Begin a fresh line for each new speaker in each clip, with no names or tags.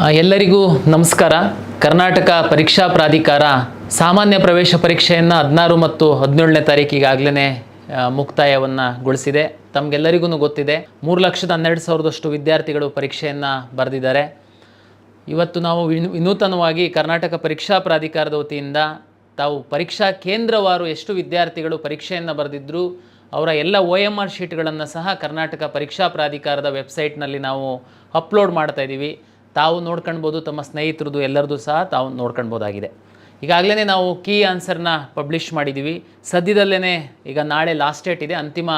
ಎಲ್ಲರಿಗೂ ನಮಸ್ಕಾರ. ಕರ್ನಾಟಕ ಪರೀಕ್ಷಾ ಪ್ರಾಧಿಕಾರ ಸಾಮಾನ್ಯ ಪ್ರವೇಶ ಪರೀಕ್ಷೆಯನ್ನು 16 ಮತ್ತು 17ನೇ ತಾರೀಕಿಗಾಗಲೇ ಮುಕ್ತಾಯಗೊಳಿಸಿದೆ. ತಮಗೆಲ್ಲರಿಗೂ ಗೊತ್ತಿದೆ 3,12,000 ವಿದ್ಯಾರ್ಥಿಗಳು ಪರೀಕ್ಷೆಯನ್ನು ಬರೆದಿದ್ದಾರೆ. ಇವತ್ತು ನಾವು ವಿನೂತನವಾಗಿ ಕರ್ನಾಟಕ ಪರೀಕ್ಷಾ ಪ್ರಾಧಿಕಾರದ ವತಿಯಿಂದ ತಾವು ಪರೀಕ್ಷಾ ಕೇಂದ್ರವಾರು ಎಷ್ಟು ವಿದ್ಯಾರ್ಥಿಗಳು ಪರೀಕ್ಷೆಯನ್ನು ಬರೆದಿದ್ದರು ಅವರ ಎಲ್ಲ OMR ಶೀಟ್ಗಳನ್ನು ಸಹ ಕರ್ನಾಟಕ ಪರೀಕ್ಷಾ ಪ್ರಾಧಿಕಾರದ ವೆಬ್ಸೈಟ್ನಲ್ಲಿ ನಾವು ಅಪ್ಲೋಡ್ ಮಾಡ್ತಾ ಇದ್ದೀವಿ. ತಾವು ನೋಡ್ಕೊಳ್ಬೋದು, ತಮ್ಮ ಸ್ನೇಹಿತರದು ಎಲ್ಲರದು ಸಹ ತಾವು ನೋಡ್ಕೊಳ್ಬೋದಾಗಿದೆ. ಈಗಾಗಲೇ ನಾವು ಕೀ ಆನ್ಸರ್ನ ಪಬ್ಲಿಷ್ ಮಾಡಿದ್ದೀವಿ. ಸದ್ಯದಲ್ಲೇ ಈಗ ನಾಳೆ ಲಾಸ್ಟ್ ಡೇಟ್ ಇದೆ, ಅಂತಿಮ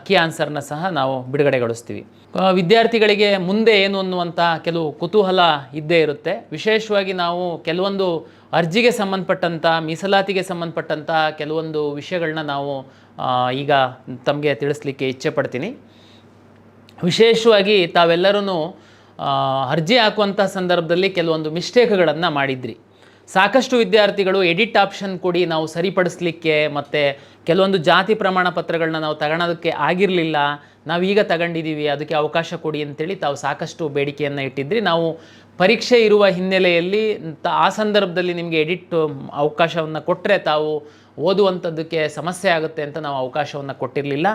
ಕೀ ಆನ್ಸರ್ನ ಸಹ ನಾವು ಬಿಡುಗಡೆಗೊಳಿಸ್ತೀವಿ. ವಿದ್ಯಾರ್ಥಿಗಳಿಗೆ ಮುಂದೆ ಏನು ಅನ್ನುವಂಥ ಕೆಲವು ಕುತೂಹಲ ಇದ್ದೇ ಇರುತ್ತೆ. ವಿಶೇಷವಾಗಿ ನಾವು ಕೆಲವೊಂದು ಅರ್ಜಿಗೆ ಸಂಬಂಧಪಟ್ಟಂಥ, ಮೀಸಲಾತಿಗೆ ಸಂಬಂಧಪಟ್ಟಂಥ ಕೆಲವೊಂದು ವಿಷಯಗಳನ್ನ ನಾವು ಈಗ ತಮಗೆ ತಿಳಿಸ್ಲಿಕ್ಕೆ ಇಚ್ಛೆ ಪಡ್ತೀನಿ. ವಿಶೇಷವಾಗಿ ತಾವೆಲ್ಲರೂ ಅರ್ಜಿ ಹಾಕುವಂಥ ಸಂದರ್ಭದಲ್ಲಿ ಕೆಲವೊಂದು ಮಿಸ್ಟೇಕ್ಗಳನ್ನು ಮಾಡಿದ್ರಿ. ಸಾಕಷ್ಟು ವಿದ್ಯಾರ್ಥಿಗಳು ಎಡಿಟ್ ಆಪ್ಷನ್ ಕೊಡಿ ನಾವು ಸರಿಪಡಿಸ್ಲಿಕ್ಕೆ, ಮತ್ತು ಕೆಲವೊಂದು ಜಾತಿ ಪ್ರಮಾಣ ಪತ್ರಗಳನ್ನ ನಾವು ತಗೊಳೋದಕ್ಕೆ ಆಗಿರಲಿಲ್ಲ, ನಾವೀಗ ತಗೊಂಡಿದ್ದೀವಿ ಅದಕ್ಕೆ ಅವಕಾಶ ಕೊಡಿ ಅಂತೇಳಿ ತಾವು ಸಾಕಷ್ಟು ಬೇಡಿಕೆಯನ್ನು ಇಟ್ಟಿದ್ರಿ. ನಾವು ಪರೀಕ್ಷೆ ಇರುವ ಹಿನ್ನೆಲೆಯಲ್ಲಿ ಆ ಸಂದರ್ಭದಲ್ಲಿ ನಿಮಗೆ ಎಡಿಟ್ ಅವಕಾಶವನ್ನು ಕೊಟ್ಟರೆ ತಾವು ಓದುವಂಥದ್ದಕ್ಕೆ ಸಮಸ್ಯೆ ಆಗುತ್ತೆ ಅಂತ ನಾವು ಅವಕಾಶವನ್ನು ಕೊಟ್ಟಿರಲಿಲ್ಲ.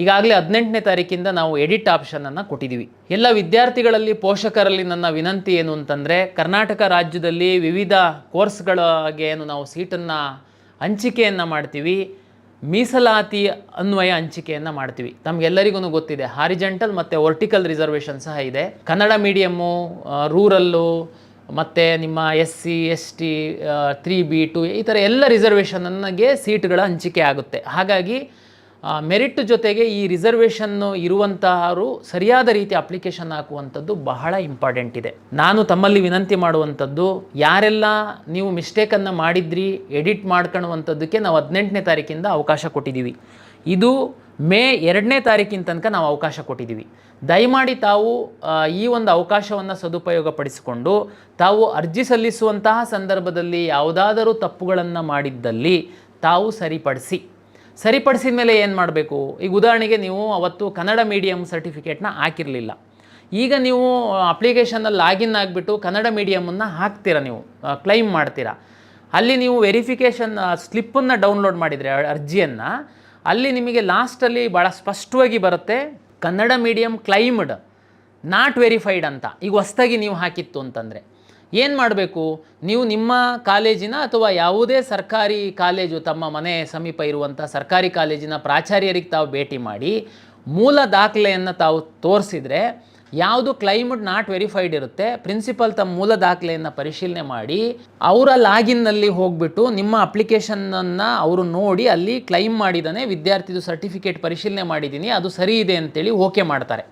ಈಗಾಗಲೇ 18ನೇ ತಾರೀಕಿಂದ ನಾವು ಎಡಿಟ್ ಆಪ್ಷನನ್ನು ಕೊಟ್ಟಿದ್ದೀವಿ. ಎಲ್ಲ ವಿದ್ಯಾರ್ಥಿಗಳಲ್ಲಿ, ಪೋಷಕರಲ್ಲಿ ನನ್ನ ವಿನಂತಿ ಏನು ಅಂತಂದರೆ, ಕರ್ನಾಟಕ ರಾಜ್ಯದಲ್ಲಿ ವಿವಿಧ ಕೋರ್ಸ್ಗಳಿಗೆ ಏನು ನಾವು ಸೀಟನ್ನು ಹಂಚಿಕೆಯನ್ನು ಮಾಡ್ತೀವಿ, ಮೀಸಲಾತಿ ಅನ್ವಯ ಹಂಚಿಕೆಯನ್ನು ಮಾಡ್ತೀವಿ. ತಮಗೆಲ್ಲರಿಗೂ ಗೊತ್ತಿದೆ ಹಾರಿಜೆಂಟಲ್ ಮತ್ತು ವರ್ಟಿಕಲ್ ರಿಸರ್ವೇಷನ್ ಸಹ ಇದೆ. ಕನ್ನಡ ಮೀಡಿಯಮ್ಮು, ರೂರಲ್ಲು, ಮತ್ತು ನಿಮ್ಮ SC ST 3B2 ಈ ಥರ ಎಲ್ಲ ರಿಸರ್ವೇಷನ್ನಿಗೆ ಸೀಟ್ಗಳ ಹಂಚಿಕೆ ಆಗುತ್ತೆ. ಹಾಗಾಗಿ ಮೆರಿಟ್ ಜೊತೆಗೆ ಈ ರಿಸರ್ವೇಷನ್ನು ಇರುವಂತಹವರು ಸರಿಯಾದ ರೀತಿ ಅಪ್ಲಿಕೇಶನ್ ಹಾಕುವಂಥದ್ದು ಬಹಳ ಇಂಪಾರ್ಟೆಂಟ್ ಇದೆ. ನಾನು ತಮ್ಮಲ್ಲಿ ವಿನಂತಿ ಮಾಡುವಂಥದ್ದು, ಯಾರೆಲ್ಲ ನೀವು ಮಿಸ್ಟೇಕನ್ನು ಮಾಡಿದ್ರಿ ಎಡಿಟ್ ಮಾಡ್ಕೊಳ್ಳುವಂಥದ್ದಕ್ಕೆ ನಾವು 18ನೇ ತಾರೀಕಿಂದ ಅವಕಾಶ ಕೊಟ್ಟಿದ್ದೀವಿ. ಇದು ಮೇ 2ನೇ ತಾರೀಕಿನ ತನಕ ನಾವು ಅವಕಾಶ ಕೊಟ್ಟಿದ್ದೀವಿ. ದಯಮಾಡಿ ತಾವು ಈ ಒಂದು ಅವಕಾಶವನ್ನು ಸದುಪಯೋಗಪಡಿಸಿಕೊಂಡು ತಾವು ಅರ್ಜಿ ಸಲ್ಲಿಸುವಂತಹ ಸಂದರ್ಭದಲ್ಲಿ ಯಾವುದಾದರೂ ತಪ್ಪುಗಳನ್ನು ಮಾಡಿದ್ದಲ್ಲಿ ತಾವು ಸರಿಪಡಿಸಿದ ಮೇಲೆ ಏನು ಮಾಡಬೇಕು? ಈಗ ಉದಾಹರಣೆಗೆ ನೀವು ಅವತ್ತು ಕನ್ನಡ ಮೀಡಿಯಮ್ ಸರ್ಟಿಫಿಕೇಟ್ನ ಹಾಕಿರಲಿಲ್ಲ, ಈಗ ನೀವು ಅಪ್ಲಿಕೇಶನಲ್ಲಿ ಲಾಗಿನ್ ಆಗಿಬಿಟ್ಟು ಕನ್ನಡ ಮೀಡಿಯಮನ್ನು ಹಾಕ್ತೀರಾ, ನೀವು ಕ್ಲೈಮ್ ಮಾಡ್ತೀರಾ. ಅಲ್ಲಿ ನೀವು ವೆರಿಫಿಕೇಷನ್ ಸ್ಲಿಪ್ಪನ್ನು ಡೌನ್ಲೋಡ್ ಮಾಡಿದರೆ ಅರ್ಜಿಯನ್ನು, ಅಲ್ಲಿ ನಿಮಗೆ ಲಾಸ್ಟಲ್ಲಿ ಭಾಳ ಸ್ಪಷ್ಟವಾಗಿ ಬರುತ್ತೆ Kannada medium claimed not verified ಅಂತ. ಈಗ ಹೊಸ್ದಾಗಿ ನೀವು ಹಾಕಿತ್ತು ಅಂತಂದರೆ ಏನು ಮಾಡಬೇಕು? ನೀವು ನಿಮ್ಮ ಕಾಲೇಜಿನ ಅಥವಾ ಯಾವುದೇ ಸರ್ಕಾರಿ ಕಾಲೇಜು, ತಮ್ಮ ಮನೆ ಸಮೀಪ ಇರುವಂಥ ಸರ್ಕಾರಿ ಕಾಲೇಜಿನ ಪ್ರಾಚಾರ್ಯರಿಗೆ ತಾವು ಭೇಟಿ ಮಾಡಿ ಮೂಲ ದಾಖಲೆಯನ್ನು ತಾವು ತೋರಿಸಿದರೆ, ಯಾವುದು ಕ್ಲೈಮ್ಡ್ ನಾಟ್ ವೆರಿಫೈಡ್ ಇರುತ್ತೆ, ಪ್ರಿನ್ಸಿಪಲ್ ತಮ್ಮ ಮೂಲ ದಾಖಲೆಯನ್ನು ಪರಿಶೀಲನೆ ಮಾಡಿ ಅವರ ಲಾಗಿನ್ನಲ್ಲಿ ಹೋಗಿಬಿಟ್ಟು ನಿಮ್ಮ ಅಪ್ಲಿಕೇಶನನ್ನು ಅವರು ನೋಡಿ ಅಲ್ಲಿ ಕ್ಲೈಮ್ ಮಾಡಿದ್ದಾನೆ, ವಿದ್ಯಾರ್ಥಿದು ಸರ್ಟಿಫಿಕೇಟ್ ಪರಿಶೀಲನೆ ಮಾಡಿದ್ದೀನಿ, ಅದು ಸರಿ ಇದೆ ಅಂತೇಳಿ ಓಕೆ ಮಾಡ್ತಾರೆ.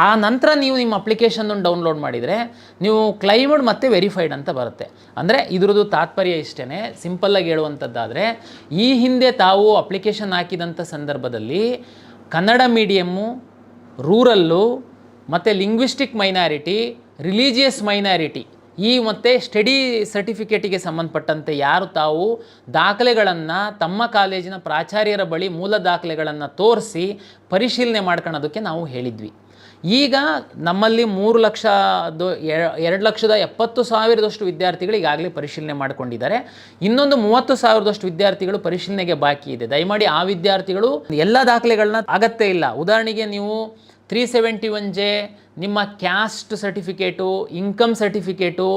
ಆ ನಂತರ ನೀವು ನಿಮ್ಮ ಅಪ್ಲಿಕೇಶನನ್ನು ಡೌನ್ಲೋಡ್ ಮಾಡಿದರೆ ನೀವು ಕ್ಲೈಮ್ಡ್ ಮತ್ತು ವೆರಿಫೈಡ್ ಅಂತ ಬರುತ್ತೆ. ಅಂದರೆ ಇದರದ್ದು ತಾತ್ಪರ್ಯ ಇಷ್ಟೇ, ಸಿಂಪಲ್ಲಾಗಿ ಹೇಳುವಂಥದ್ದಾದರೆ, ಈ ಹಿಂದೆ ತಾವು ಅಪ್ಲಿಕೇಶನ್ ಹಾಕಿದಂಥ ಸಂದರ್ಭದಲ್ಲಿ ಕನ್ನಡ ಮೀಡಿಯಮ್ಮು, ರೂರಲ್ಲು ಮತ್ತು ಲಿಂಗ್ವಿಸ್ಟಿಕ್ ಮೈನಾರಿಟಿ, ರಿಲಿಜಿಯಸ್ ಮೈನಾರಿಟಿ ಮತ್ತು ಸ್ಟಡಿ ಸರ್ಟಿಫಿಕೇಟಿಗೆ ಸಂಬಂಧಪಟ್ಟಂತೆ ಯಾರು ತಾವು ದಾಖಲೆಗಳನ್ನು ತಮ್ಮ ಕಾಲೇಜಿನ ಪ್ರಾಚಾರ್ಯರ ಬಳಿ ಮೂಲ ದಾಖಲೆಗಳನ್ನು ತೋರಿಸಿ ಪರಿಶೀಲನೆ ಮಾಡ್ಕೊಳ್ಳೋದಕ್ಕೆ ನಾವು ಹೇಳಿದ್ವಿ. ಈಗ ನಮ್ಮಲ್ಲಿ 2,70,000 ವಿದ್ಯಾರ್ಥಿಗಳು ಈಗಾಗಲೇ ಪರಿಶೀಲನೆ ಮಾಡಿಕೊಂಡಿದ್ದಾರೆ. ಇನ್ನೊಂದು 30,000 ವಿದ್ಯಾರ್ಥಿಗಳು ಪರಿಶೀಲನೆಗೆ ಬಾಕಿ ಇದೆ. ದಯಮಾಡಿ ಆ ವಿದ್ಯಾರ್ಥಿಗಳು ಎಲ್ಲ ದಾಖಲೆಗಳನ್ನ ಅಗತ್ಯ ಇಲ್ಲ. ಉದಾಹರಣೆಗೆ ನೀವು 371J, ನಿಮ್ಮ ಕ್ಯಾಸ್ಟ್ ಸರ್ಟಿಫಿಕೇಟು, ಇನ್ಕಮ್ ಸರ್ಟಿಫಿಕೇಟು,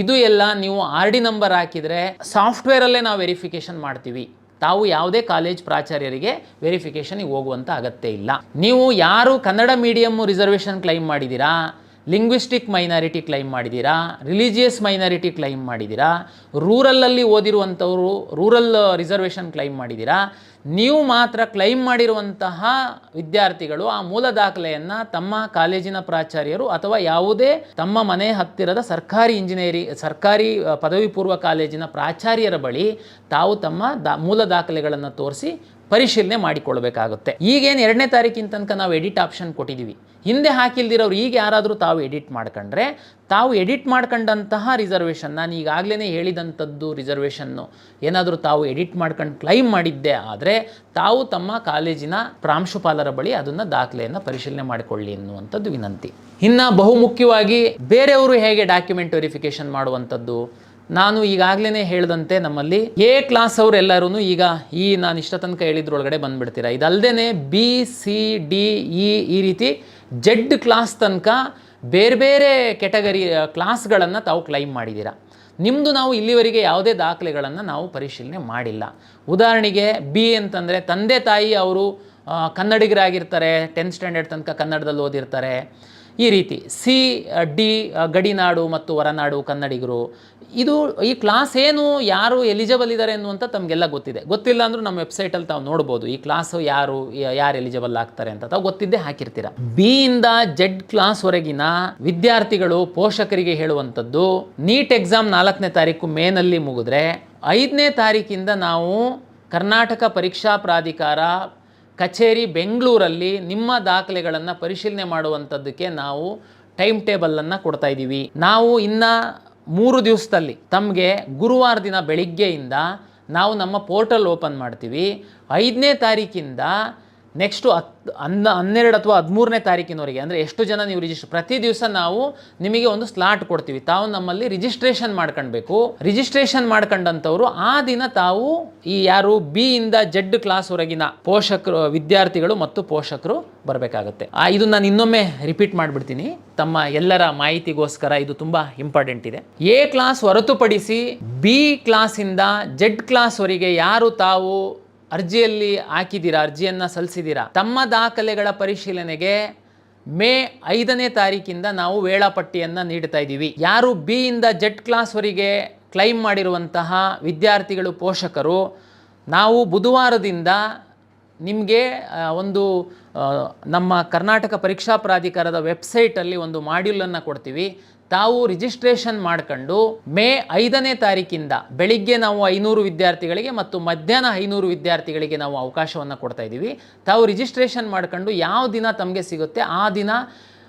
ಇದು ಎಲ್ಲ ನೀವು RD ನಂಬರ್ ಹಾಕಿದರೆ ಸಾಫ್ಟ್ವೇರಲ್ಲೇ ನಾವು ವೆರಿಫಿಕೇಷನ್ ಮಾಡ್ತೀವಿ. ತಾವು ಯಾವುದೇ ಕಾಲೇಜ್ ಪ್ರಾಚಾರ್ಯರಿಗೆ ವೆರಿಫಿಕೇಷನಿಗೆ ಹೋಗುವಂಥ ಅಗತ್ಯ ಇಲ್ಲ. ನೀವು ಯಾರು ಕನ್ನಡ ಮೀಡಿಯಮ್ಮು ರಿಸರ್ವೇಷನ್ ಕ್ಲೈಮ್ ಮಾಡಿದ್ದೀರಾ, ಲಿಂಗ್ವಿಸ್ಟಿಕ್ ಮೈನಾರಿಟಿ ಕ್ಲೈಮ್ ಮಾಡಿದ್ದೀರಾ, ರಿಲಿಜಿಯಸ್ ಮೈನಾರಿಟಿ ಕ್ಲೈಮ್ ಮಾಡಿದ್ದೀರಾ, ರೂರಲಲ್ಲಿ ಓದಿರುವಂಥವರು ರೂರಲ್ ರಿಸರ್ವೇಷನ್ ಕ್ಲೈಮ್ ಮಾಡಿದ್ದೀರಾ, ನೀವು ಮಾತ್ರ ಕ್ಲೈಮ್ ಮಾಡಿರುವಂತಹ ವಿದ್ಯಾರ್ಥಿಗಳು ಆ ಮೂಲ ದಾಖಲೆಯನ್ನು ತಮ್ಮ ಕಾಲೇಜಿನ ಪ್ರಾಚಾರ್ಯರು ಅಥವಾ ಯಾವುದೇ ತಮ್ಮ ಮನೆ ಹತ್ತಿರದ ಸರ್ಕಾರಿ ಪದವಿ ಪೂರ್ವ ಕಾಲೇಜಿನ ಪ್ರಾಚಾರ್ಯರ ಬಳಿ ತಾವು ತಮ್ಮ ಮೂಲ ದಾಖಲೆಗಳನ್ನು ತೋರಿಸಿ ಪರಿಶೀಲನೆ ಮಾಡಿಕೊಳ್ಬೇಕಾಗುತ್ತೆ. ಈಗೇನು 2ನೇ ತಾರೀಕಿನ ತನಕ ನಾವು ಎಡಿಟ್ ಆಪ್ಷನ್ ಕೊಟ್ಟಿದ್ದೀವಿ, ಹಿಂದೆ ಹಾಕಿಲ್ದಿರೋರು ಈಗ ಯಾರಾದರೂ ತಾವು ಎಡಿಟ್ ಮಾಡ್ಕೊಂಡ್ರೆ ತಾವು ಎಡಿಟ್ ಮಾಡ್ಕೊಂಡಂತಹ ರಿಸರ್ವೇಷನ್, ನಾನು ಈಗಾಗಲೇ ಹೇಳಿದಂಥದ್ದು ರಿಸರ್ವೇಷನ್ನು ಏನಾದರೂ ತಾವು ಎಡಿಟ್ ಮಾಡ್ಕೊಂಡು ಕ್ಲೈಮ್ ಮಾಡಿದ್ದೆ ಆದರೆ ತಾವು ತಮ್ಮ ಕಾಲೇಜಿನ ಪ್ರಾಂಶುಪಾಲರ ಬಳಿ ಅದನ್ನು ದಾಖಲೆಯನ್ನು ಪರಿಶೀಲನೆ ಮಾಡಿಕೊಳ್ಳಿ ಎನ್ನುವಂಥದ್ದು ವಿನಂತಿ. ಇನ್ನು ಬಹುಮುಖ್ಯವಾಗಿ ಬೇರೆಯವರು ಹೇಗೆ ಡಾಕ್ಯುಮೆಂಟ್ ವೆರಿಫಿಕೇಷನ್ ಮಾಡುವಂಥದ್ದು, ನಾನು ಈಗಾಗಲೇ ಹೇಳಿದಂತೆ ನಮ್ಮಲ್ಲಿ ಎ ಕ್ಲಾಸ್ ಅವರೆಲ್ಲರೂ ಈಗ ನಾನು ಇಷ್ಟ ತನಕ ಹೇಳಿದ್ರೊಳಗಡೆ ಬಂದುಬಿಡ್ತೀರಾ. ಇದಲ್ಲದೆ ಬಿ ಸಿ ಡಿ ಈ ರೀತಿ ಜೆಡ್ ಕ್ಲಾಸ್ ತನಕ ಬೇರೆ ಬೇರೆ ಕೆಟಗರಿ ಕ್ಲಾಸ್ಗಳನ್ನು ತಾವು ಕ್ಲೈಮ್ ಮಾಡಿದ್ದೀರಾ. ನಿಮ್ಮದು ನಾವು ಇಲ್ಲಿವರೆಗೆ ಯಾವುದೇ ದಾಖಲೆಗಳನ್ನು ನಾವು ಪರಿಶೀಲನೆ ಮಾಡಿಲ್ಲ. ಉದಾಹರಣೆಗೆ ಬಿ ಅಂತಂದರೆ ತಂದೆ ತಾಯಿ ಅವರು ಕನ್ನಡಿಗರಾಗಿರ್ತಾರೆ, 10th ಸ್ಟ್ಯಾಂಡರ್ಡ್ ತನಕ ಕನ್ನಡದಲ್ಲಿ ಓದಿರ್ತಾರೆ. ಈ ರೀತಿ ಸಿ ಡಿ ಗಡಿನಾಡು ಮತ್ತು ಹೊರನಾಡು ಕನ್ನಡಿಗರು. ಈ ಕ್ಲಾಸ್ ಏನು, ಯಾರು ಎಲಿಜಿಬಲ್ ಇದ್ದಾರೆ ಅನ್ನುವಂಥ ತಮಗೆಲ್ಲ ಗೊತ್ತಿದೆ. ಗೊತ್ತಿಲ್ಲ ಅಂದರೂ ನಮ್ಮ ವೆಬ್ಸೈಟಲ್ಲಿ ತಾವು ನೋಡ್ಬೋದು ಈ ಕ್ಲಾಸು ಯಾರು ಎಲಿಜಿಬಲ್ ಆಗ್ತಾರೆ ಅಂತ ತಾವು ಗೊತ್ತಿದ್ದೇ ಹಾಕಿರ್ತೀರ. ಬಿ ಇಂದ ಜೆಡ್ ಕ್ಲಾಸ್ವರೆಗಿನ ವಿದ್ಯಾರ್ಥಿಗಳು ಪೋಷಕರಿಗೆ ಹೇಳುವಂಥದ್ದು, ನೀಟ್ ಎಕ್ಸಾಮ್ 4ನೇ ತಾರೀಕು ಮೇನಲ್ಲಿ ಮುಗಿದ್ರೆ 5ನೇ ತಾರೀಕಿಂದ ನಾವು ಕರ್ನಾಟಕ ಪರೀಕ್ಷಾ ಪ್ರಾಧಿಕಾರ ಕಚೇರಿ ಬೆಂಗಳೂರಲ್ಲಿ ನಿಮ್ಮ ದಾಖಲೆಗಳನ್ನು ಪರಿಶೀಲನೆ ಮಾಡುವಂಥದ್ದಕ್ಕೆ ನಾವು ಟೈಮ್ ಟೇಬಲನ್ನು ಕೊಡ್ತಾ ಇದ್ದೀವಿ. ನಾವು ಇನ್ನು 3 ದಿವಸದಲ್ಲಿ ತಮಗೆ ಗುರುವಾರ ದಿನ ಬೆಳಿಗ್ಗೆಯಿಂದ ನಾವು ನಮ್ಮ ಪೋರ್ಟಲ್ ಓಪನ್ ಮಾಡ್ತೀವಿ. 5ನೇ ತಾರೀಕಿಂದ ನೆಕ್ಸ್ಟು 12 ಅಥವಾ 13ನೇ ತಾರೀಕಿನವರೆಗೆ ಅಂದರೆ ಎಷ್ಟು ಜನ ನೀವು ಪ್ರತಿ ದಿವಸ ನಾವು ನಿಮಗೆ ಒಂದು ಸ್ಲಾಟ್ ಕೊಡ್ತೀವಿ. ತಾವು ನಮ್ಮಲ್ಲಿ ರಿಜಿಸ್ಟ್ರೇಷನ್ ಮಾಡ್ಕೊಳ್ಬೇಕು. ರಿಜಿಸ್ಟ್ರೇಷನ್ ಮಾಡ್ಕೊಂಡಂಥವ್ರು ಆ ದಿನ ತಾವು ಈ ಯಾರು ಬಿ ಇಂದ ಜೆಡ್ ಕ್ಲಾಸ್ವರೆಗಿನ ಪೋಷಕರು, ವಿದ್ಯಾರ್ಥಿಗಳು ಮತ್ತು ಪೋಷಕರು ಬರಬೇಕಾಗುತ್ತೆ. ಇದು ನಾನು ಇನ್ನೊಮ್ಮೆ ರಿಪೀಟ್ ಮಾಡಿಬಿಡ್ತೀನಿ ತಮ್ಮ ಎಲ್ಲರ ಮಾಹಿತಿಗೋಸ್ಕರ, ಇದು ತುಂಬ ಇಂಪಾರ್ಟೆಂಟ್ ಇದೆ. ಎ ಕ್ಲಾಸ್ ಹೊರತುಪಡಿಸಿ ಬಿ ಕ್ಲಾಸಿಂದ ಜೆಡ್ ಕ್ಲಾಸ್ವರೆಗೆ ಯಾರು ತಾವು ಅರ್ಜಿಯಲ್ಲಿ ಹಾಕಿದ್ದೀರಾ, ಅರ್ಜಿಯನ್ನು ಸಲ್ಲಿಸಿದ್ದೀರಾ, ತಮ್ಮ ದಾಖಲೆಗಳ ಪರಿಶೀಲನೆಗೆ ಮೇ 5ನೇ ತಾರೀಕಿಂದ ನಾವು ವೇಳಾಪಟ್ಟಿಯನ್ನು ನೀಡ್ತಾ ಇದ್ದೀವಿ. ಯಾರು ಬಿ ಇಂದ ಜೆಡ್ ಕ್ಲಾಸ್ವರೆಗೆ ಕ್ಲೈಮ್ ಮಾಡಿರುವಂತಹ ವಿದ್ಯಾರ್ಥಿಗಳು, ಪೋಷಕರು, ನಾವು ಬುಧವಾರದಿಂದ ನಿಮಗೆ ಒಂದು ನಮ್ಮ ಕರ್ನಾಟಕ ಪರೀಕ್ಷಾ ಪ್ರಾಧಿಕಾರದ ವೆಬ್ಸೈಟಲ್ಲಿ ಒಂದು ಮಾಡ್ಯೂಲನ್ನು ಕೊಡ್ತೀವಿ. ತಾವು ರಿಜಿಸ್ಟ್ರೇಷನ್ ಮಾಡ್ಕೊಂಡು ಮೇ 5ನೇ ತಾರೀಕಿಂದ ಬೆಳಿಗ್ಗೆ ನಾವು 500 ವಿದ್ಯಾರ್ಥಿಗಳಿಗೆ ಮತ್ತು ಮಧ್ಯಾಹ್ನ 500 ವಿದ್ಯಾರ್ಥಿಗಳಿಗೆ ನಾವು ಅವಕಾಶವನ್ನು ಕೊಡ್ತಾ ಇದ್ದೀವಿ. ತಾವು ರಿಜಿಸ್ಟ್ರೇಷನ್ ಮಾಡ್ಕೊಂಡು ಯಾವ ದಿನ ತಮಗೆ ಸಿಗುತ್ತೆ ಆ ದಿನ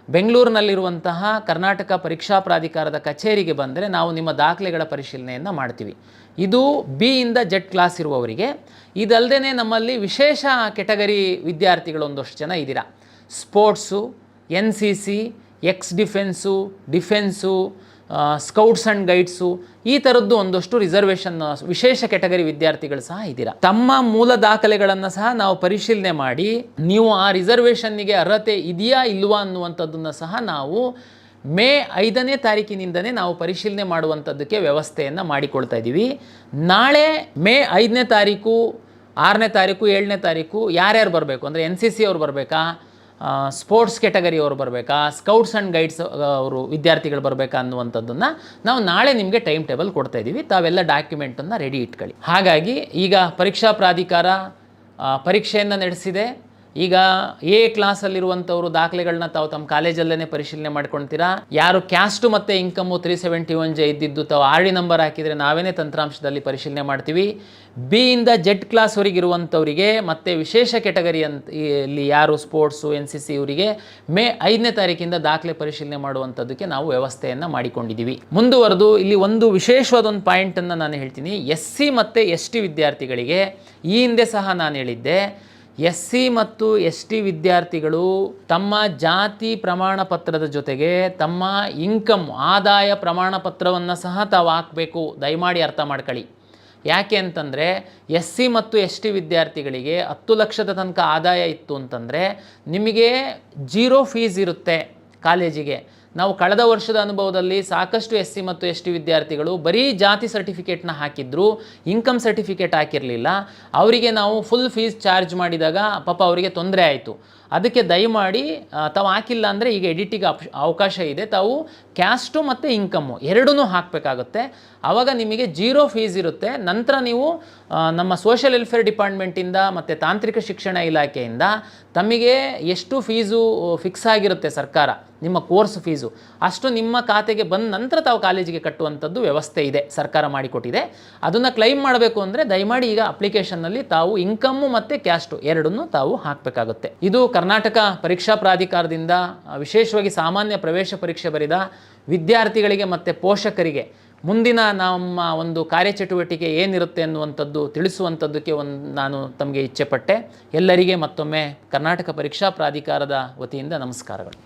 ಬೆಂಗಳೂರಿನಲ್ಲಿರುವಂತಹ ಕರ್ನಾಟಕ ಪರೀಕ್ಷಾ ಪ್ರಾಧಿಕಾರದ ಕಚೇರಿಗೆ ಬಂದರೆ ನಾವು ನಿಮ್ಮ ದಾಖಲೆಗಳ ಪರಿಶೀಲನೆಯನ್ನು ಮಾಡ್ತೀವಿ. ಇದು ಬಿ ಇಂದ ಜೆಡ್ ಕ್ಲಾಸ್ ಇರುವವರಿಗೆ. ಇದಲ್ಲದೆ ನಮ್ಮಲ್ಲಿ ವಿಶೇಷ ಕೆಟಗರಿ ವಿದ್ಯಾರ್ಥಿಗಳು ಒಂದಷ್ಟು ಜನ ಇದ್ದೀರಾ. Sports, NCC, X defence, scouts and guides, ಈ ಥರದ್ದು ಒಂದಷ್ಟು ರಿಸರ್ವೇಷನ್ ವಿಶೇಷ ಕೆಟಗರಿ ವಿದ್ಯಾರ್ಥಿಗಳು ಸಹ ಇದ್ದೀರಾ. ತಮ್ಮ ಮೂಲ ದಾಖಲೆಗಳನ್ನು ಸಹ ನಾವು ಪರಿಶೀಲನೆ ಮಾಡಿ ನೀವು ಆ ರಿಸರ್ವೇಷನ್ನಿಗೆ ಅರ್ಹತೆ ಇದೆಯಾ ಇಲ್ವಾ ಅನ್ನುವಂಥದ್ದನ್ನು ಸಹ ನಾವು ಮೇ 5ನೇ ತಾರೀಕಿನಿಂದನೇ ನಾವು ಪರಿಶೀಲನೆ ಮಾಡುವಂಥದ್ದಕ್ಕೆ ವ್ಯವಸ್ಥೆಯನ್ನು ಮಾಡಿಕೊಳ್ತಾ ಇದ್ದೀವಿ. ನಾಳೆ ಮೇ 5ನೇ ತಾರೀಕು, 6ನೇ ತಾರೀಕು, 7ನೇ ತಾರೀಕು ಯಾರ್ಯಾರು ಬರಬೇಕು ಅಂದರೆ NCC ಅವ್ರು ಬರಬೇಕಾ, ಸ್ಪೋರ್ಟ್ಸ್ ಕೆಟಗರಿ ಅವರು ಬರಬೇಕಾ, ಸ್ಕೌಟ್ಸ್ ಆ್ಯಂಡ್ ಗೈಡ್ಸ್ ಅವರು ವಿದ್ಯಾರ್ಥಿಗಳು ಬರಬೇಕಾ ಅನ್ನುವಂಥದ್ದನ್ನು ನಾವು ನಾಳೆ ನಿಮಗೆ ಟೈಮ್ ಟೇಬಲ್ ಕೊಡ್ತಾ ಇದ್ದೀವಿ. ತಾವೆಲ್ಲ ಡಾಕ್ಯುಮೆಂಟನ್ನು ರೆಡಿ ಇಟ್ಕೊಳ್ಳಿ. ಹಾಗಾಗಿ ಈಗ ಪರೀಕ್ಷಾ ಪ್ರಾಧಿಕಾರ ಪರೀಕ್ಷೆಯನ್ನು ನಡೆಸಿದೆ. ಈಗ ಎ ಕ್ಲಾಸಲ್ಲಿರುವಂಥವರು ದಾಖಲೆಗಳನ್ನ ತಾವು ತಮ್ಮ ಕಾಲೇಜಲ್ಲೇ ಪರಿಶೀಲನೆ ಮಾಡ್ಕೊಳ್ತೀರಾ. ಯಾರು ಕ್ಯಾಸ್ಟು ಮತ್ತು ಇನ್ಕಮು 371J ಇದ್ದಿದ್ದು ತಾವು RD ನಂಬರ್ ಹಾಕಿದರೆ ನಾವೇನೇ ತಂತ್ರಾಂಶದಲ್ಲಿ ಪರಿಶೀಲನೆ ಮಾಡ್ತೀವಿ. ಬಿ ಇಂದ ಜೆಡ್ ಕ್ಲಾಸ್ವರೆಗೆ ಇರುವಂಥವರಿಗೆ ಮತ್ತು ವಿಶೇಷ ಕೆಟಗರಿ ಇಲ್ಲಿ ಯಾರು ಸ್ಪೋರ್ಟ್ಸು, NCC ಇವರಿಗೆ ಮೇ 5ನೇ ತಾರೀಕಿಂದ ದಾಖಲೆ ಪರಿಶೀಲನೆ ಮಾಡುವಂಥದ್ದಕ್ಕೆ ನಾವು ವ್ಯವಸ್ಥೆಯನ್ನು ಮಾಡಿಕೊಂಡಿದ್ದೀವಿ. ಮುಂದುವರೆದು ಇಲ್ಲಿ ಒಂದು ವಿಶೇಷವಾದ ಒಂದು ಪಾಯಿಂಟನ್ನು ನಾನು ಹೇಳ್ತೀನಿ. SC ಮತ್ತು ST ವಿದ್ಯಾರ್ಥಿಗಳಿಗೆ ಈ ಹಿಂದೆ ಸಹ ನಾನು ಹೇಳಿದ್ದೆ, SC ಮತ್ತು ST ವಿದ್ಯಾರ್ಥಿಗಳು ತಮ್ಮ ಜಾತಿ ಪ್ರಮಾಣ ಪತ್ರದ ಜೊತೆಗೆ ತಮ್ಮ ಇನ್ಕಮ್ ಆದಾಯ ಪ್ರಮಾಣ ಪತ್ರವನ್ನು ಸಹ ತಾವು ಹಾಕಬೇಕು. ದಯಮಾಡಿ ಅರ್ಥ ಮಾಡ್ಕೊಳ್ಳಿ. ಯಾಕೆ ಅಂತಂದರೆ SC ಮತ್ತು ST ವಿದ್ಯಾರ್ಥಿಗಳಿಗೆ 10 ಲಕ್ಷದ ತನಕ ಆದಾಯ ಇತ್ತು ಅಂತಂದರೆ ನಿಮಗೆ 0 ಫೀಸ್ ಇರುತ್ತೆ ಕಾಲೇಜಿಗೆ. ನಾವು ಕಳೆದ ವರ್ಷದ ಅನುಭವದಲ್ಲಿ ಸಾಕಷ್ಟು SC ಮತ್ತು ST ವಿದ್ಯಾರ್ಥಿಗಳು ಬರೀ ಜಾತಿ ಸರ್ಟಿಫಿಕೇಟ್ನ ಹಾಕಿದ್ರು, ಇನ್ಕಮ್ ಸರ್ಟಿಫಿಕೇಟ್ ಹಾಕಿರಲಿಲ್ಲ. ಅವರಿಗೆ ನಾವು ಫುಲ್ ಫೀಸ್ ಚಾರ್ಜ್ ಮಾಡಿದಾಗ ಪಾಪ ಅವರಿಗೆ ತೊಂದರೆ ಆಯಿತು. ಅದಕ್ಕೆ ದಯಮಾಡಿ ತಾವು ಹಾಕಿಲ್ಲ ಅಂದರೆ ಈಗ ಎಡಿಟಿಗೆ ಅವಕಾಶ ಇದೆ, ತಾವು ಕ್ಯಾಸ್ಟು ಮತ್ತು ಇನ್ಕಮ್ಮು ಎರಡೂ ಹಾಕಬೇಕಾಗುತ್ತೆ. ಆವಾಗ ನಿಮಗೆ 0 ಫೀಸ್ ಇರುತ್ತೆ. ನಂತರ ನೀವು ನಮ್ಮ ಸೋಷಿಯಲ್ ವೆಲ್ಫೇರ್ ಡಿಪಾರ್ಟ್ಮೆಂಟಿಂದ ಮತ್ತು ತಾಂತ್ರಿಕ ಶಿಕ್ಷಣ ಇಲಾಖೆಯಿಂದ ತಮಗೆ ಎಷ್ಟು ಫೀಸು ಫಿಕ್ಸ್ ಆಗಿರುತ್ತೆ ಸರ್ಕಾರ ನಿಮ್ಮ ಕೋರ್ಸ್ ಫೀಸು ಅಷ್ಟು ನಿಮ್ಮ ಖಾತೆಗೆ ಬಂದ ನಂತರ ತಾವು ಕಾಲೇಜಿಗೆ ಕಟ್ಟುವಂಥದ್ದು ವ್ಯವಸ್ಥೆ ಇದೆ, ಸರ್ಕಾರ ಮಾಡಿಕೊಟ್ಟಿದೆ. ಅದನ್ನು ಕ್ಲೈಮ್ ಮಾಡಬೇಕು ಅಂದರೆ ದಯಮಾಡಿ ಈಗ ಅಪ್ಲಿಕೇಶನ್ನಲ್ಲಿ ತಾವು ಇನ್ಕಮ್ಮು ಮತ್ತು ಕ್ಯಾಸ್ಟು ಎರಡನ್ನೂ ತಾವು ಹಾಕಬೇಕಾಗುತ್ತೆ. ಇದು ಕರ್ನಾಟಕ ಪರೀಕ್ಷಾ ಪ್ರಾಧಿಕಾರದಿಂದ ವಿಶೇಷವಾಗಿ ಸಾಮಾನ್ಯ ಪ್ರವೇಶ ಪರೀಕ್ಷೆ ಬರೆದ ವಿದ್ಯಾರ್ಥಿಗಳಿಗೆ ಮತ್ತು ಪೋಷಕರಿಗೆ ಮುಂದಿನ ನಮ್ಮ ಒಂದು ಕಾರ್ಯಚಟುವಟಿಕೆ ಏನಿರುತ್ತೆ ಅನ್ನುವಂಥದ್ದು ತಿಳಿಸುವಂಥದ್ದಕ್ಕೆ ನಾನು ತಮಗೆ ಇಚ್ಛೆಪಟ್ಟೆ. ಎಲ್ಲರಿಗೆ ಮತ್ತೊಮ್ಮೆ ಕರ್ನಾಟಕ ಪರೀಕ್ಷಾ ಪ್ರಾಧಿಕಾರದ ವತಿಯಿಂದ ನಮಸ್ಕಾರಗಳು.